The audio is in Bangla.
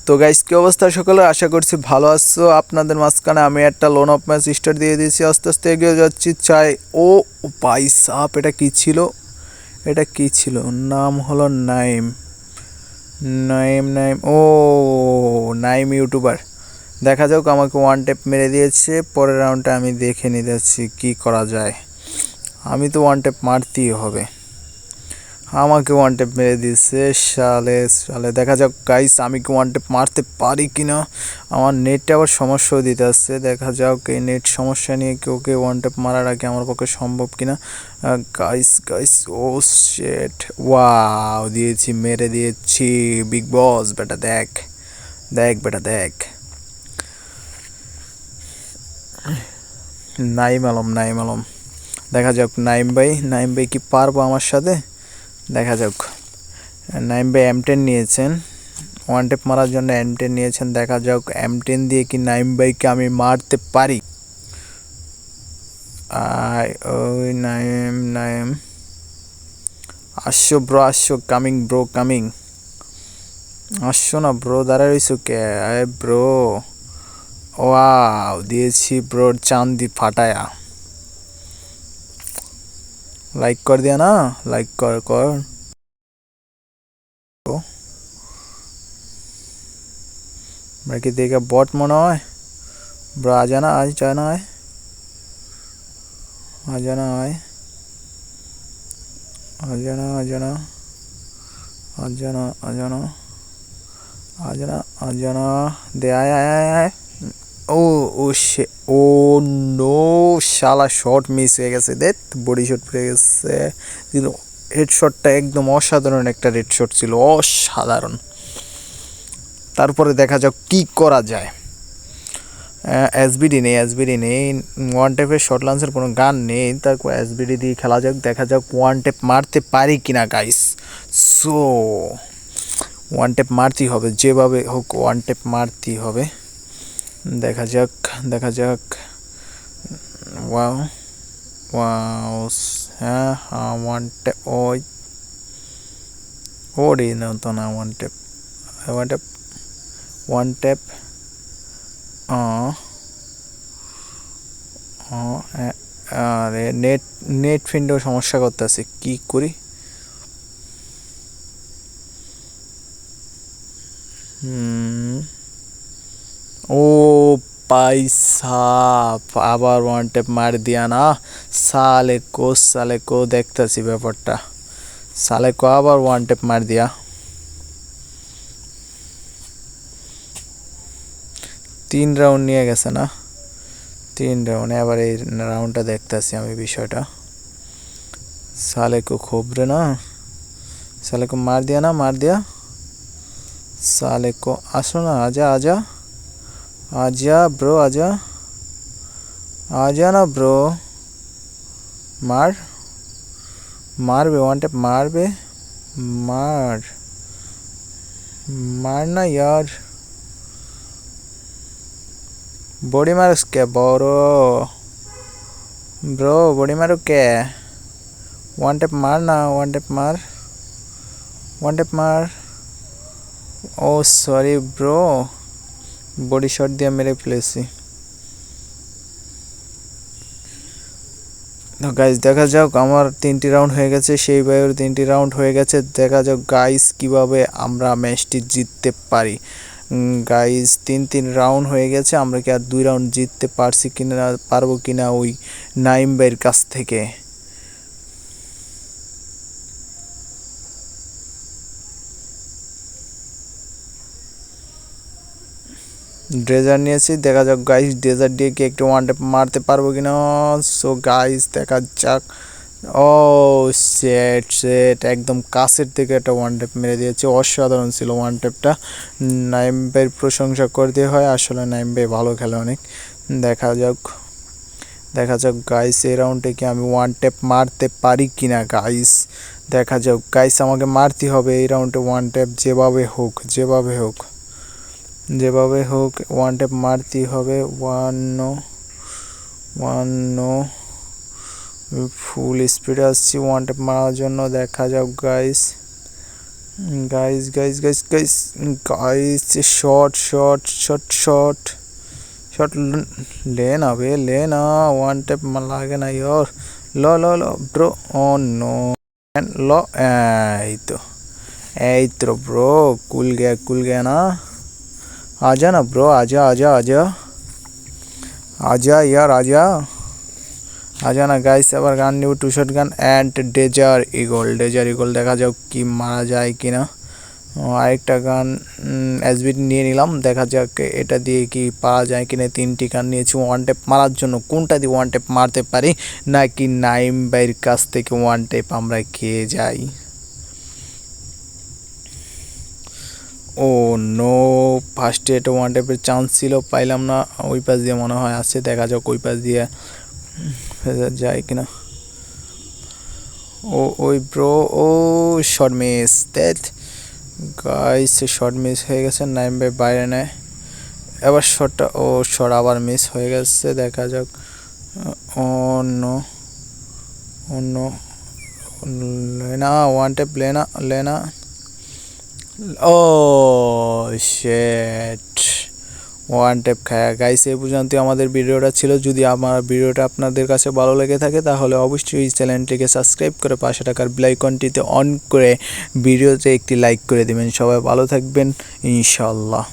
তো গাইস কি অবস্থা সকলে, আশা করছি ভালো আছো। আপনাদের মাঝখানে আমি একটা লোন অফ ম্যাচ স্টার্ট দিয়ে দিয়েছি, আস্তে আস্তে এগিয়ে যাচ্ছি। চাই ও ভাই সাপ, এটা কি ছিল? এটা কি ছিল? নাম হলো নাইম। নাইম নাইম ও নাইম ইউটিউবার। দেখা যাক, আমাকে ওয়ান ট্যাপ মেরে দিয়েছে। পরের রাউন্ডে আমি দেখে নিতে যাচ্ছি কী করা যায়। আমি তো ওয়ান ট্যাপ মারতেই হবে। আমাকে ওয়ান ট্যাপ মেরে দিয়েছে শালে শালে। দেখা যাক গাইস, আমি কি ওয়ান ট্যাপ মারতে পারি কি না। আমার নেটটা আবার সমস্যাও দিতে আসছে। দেখা যাক এই নেট সমস্যা নিয়ে ওকে ওয়ান ট্যাপ মারার আগে আমার পক্ষে সম্ভব কিনা। গাইস গাইস ও শেট, ওয়াও দিয়েছি, মেরে দিয়েছি। বিগ বস বেটা, দেখ দেখ বেটা দেখ। নাইম আলম, নাইম আলম। দেখা যাক নাইম ভাই কি পারবো আমার সাথে। দেখা যাক। নাইম ভাই M10 নিয়েছেন, ওয়ান টেপ মারার জন্য M10 নিয়েছেন। দেখা যাক M10 দিয়ে কি নাইম ভাইকে আমি মারতে পারি। ওই নাইম নাইম আসছো ব্রো, আসছো, কামিং ব্রো কামিং। আসছো না ব্রো, দাঁড়ায় রইছো কে? আরে ব্রো, ওয়াও দিয়েছি ব্রোর চান্দি ফাটায়া। লাইক কর দিয়া না, লাইক কর কর। বাকি দেখে বট মনে হয় ব্রো। আ জানা, আজ জানা হয়, আজানা হয়, আজানা আজানা আজানা আজানা আজানা আজানা দে, আয় আয় আয় আয়। ও ও সে, ও নো, শালা শট মিস হয়ে গেছে। দেখ বডি শট পড়ে গেছে। কিন্তু হেড শটটা একদম অসাধারণ একটা রেড শট ছিল, অসাধারণ। তারপরে দেখা যাক কি করা যায়। এসবিডি নেই, এসবিডি নেই, ওয়ান টেপের শর্ট লান্সের কোনো গান নেই, তারপর এসবিডি দিয়ে খেলা যাক। দেখা যাক ওয়ান টেপ মারতে পারি কিনা গাইস। সো ওয়ান টেপ মারতেই হবে, যেভাবে হোক ওয়ান টেপ মারতেই হবে। দেখা যাক, দেখা যাক। ওয়াও ওয়াও, হ্যাঁ হ্যাঁ ওয়ান টেপ। ওই ওরে না তো না, one tap, one tap, one tap. আরে নেট নেট ফিন্ডেও সমস্যা করতেছে, কি করি। ও পয়সা, আবার ওয়ান টেপ মার দিয়া না। সালে কো দেখতেছি ব্যাপারটা। সালে কো আবার ওয়ান টেপ মার দিয়া। 3 রাউন্ড নিয়ে গেছে না, 3 রাউন্ড। এবার এই রাউন্ডটা দেখতেছি আমি বিষয়টা। সালে কো খোবরে না, সালে কো মার দিয়া না, মার দিয়া। साले को আসো না, आजा आजा आजा ब्रो, आजा आजा ना ब्रो। मार मार बे, वन टेप मार बे, मार मारना यार। बॉडी मारो क्या बोरो ब्रो, बॉडी मारो क्या। वन टेप मारना, वन टेप मार, वन टेप मार। ও সরি ব্রো, বডি শট দিয়ে মেরে ফেলেছি। গাইস দেখা যাক, আমার 3টি রাউন্ড হয়ে গেছে, সেই ভাইয়ের 3টি রাউন্ড হয়ে গেছে। দেখা যাক গাইস কিভাবে আমরা ম্যাচটি জিততে পারি। গাইস 3 রাউন্ড হয়ে গেছে, আমরা কি আর 2 রাউন্ড জিততে পারছি কিনা, পারবো কিনা ওই নাইম ভাইয়ের কাছ থেকে। ড্রেজার নিয়েছি, দেখা যাক গাইস ড্রেজার দিয়ে কি একটু ওয়ান টেপ মারতে পারবো কিনা। সো গাইস দেখা যাক। ও সেট সেট, একদম কাছের থেকে একটা ওয়ান টেপ মেরে দিয়েছে, অসাধারণ ছিল ওয়ান টেপটা। নাইম ভাইয়ের প্রশংসা করতে হয়, আসলে নাইম ভাই ভালো খেলে অনেক। দেখা যাক, দেখা যাক গাইস এই রাউন্ডে কি আমি ওয়ান টেপ মারতে পারি কিনা গাইস। দেখা যাক গাইস, আমাকে মারতে হবে এই রাউন্ডে ওয়ান টেপ, যেভাবে হোক, যেভাবে হোক, যেভাবে হোক ওয়ান টেপ মারতেই হবে। ওয়ান নো, ওয়ান নো, ফুল স্পিডে আসছি ওয়ান টেপ মারার জন্য। দেখা যাক guys, guys guys guys guys guys shot shot shot shot shot लेना बे लेना वन टैप माला के ना यार लो लो लो ब्रो ओ नो लो এই তো ব্রো কুল गया ना आजा ना ब्रो आजा आजा आजा आजा यार आजा आजा ना गाइस আবার গান নিব টু শট গান এন্ড ডেজার ইগল দেখা যাক কি মারা যায় কিনা আরেকটা গান এসবি নিয়ে নিলাম দেখা যাক এটা দিয়ে কি পাওয়া যায় কিনা তিনটি গান নিয়েছি ওয়ান ট্যাপ মারার জন্য কোনটা দিয়ে ওয়ান ট্যাপ মারতে পারি নাকি নাইম ভাইয়ের কাছ থেকে ওয়ান ট্যাপ আমরা খেয়ে যাই ও নো ফার্স্টে এটা ওয়ান ট্যাপের চান্স ছিল পাইলাম না ওই পাশ দিয়ে মনে হয় আসছে দেখা যাক ওই পাশ দিয়ে যায় কিনা ও ওই ব্রো ও short miss that guys short miss হয়ে গেছে নাইম ভাই বাইরে নেয় এবার শটটা ও শট আবার মিস হয়ে গেছে দেখা যাক অন্য লেনা ওয়ান ট্যাপ লেনা ও শিট ওয়ান ট্যাপ খায়া গাইস এই পর্যন্ত আমাদের ভিডিওটা ছিল যদি আমার ভিডিওটা আপনাদের কাছে ভালো লেগে থাকে তাহলে অবশ্যই চ্যানেলটিকে সাবস্ক্রাইব করে পাশে থাকার বেল আইকনটিতে অন করে ভিডিওতে একটি লাইক করে দিবেন সবাই ভালো থাকবেন ইনশাআল্লাহ।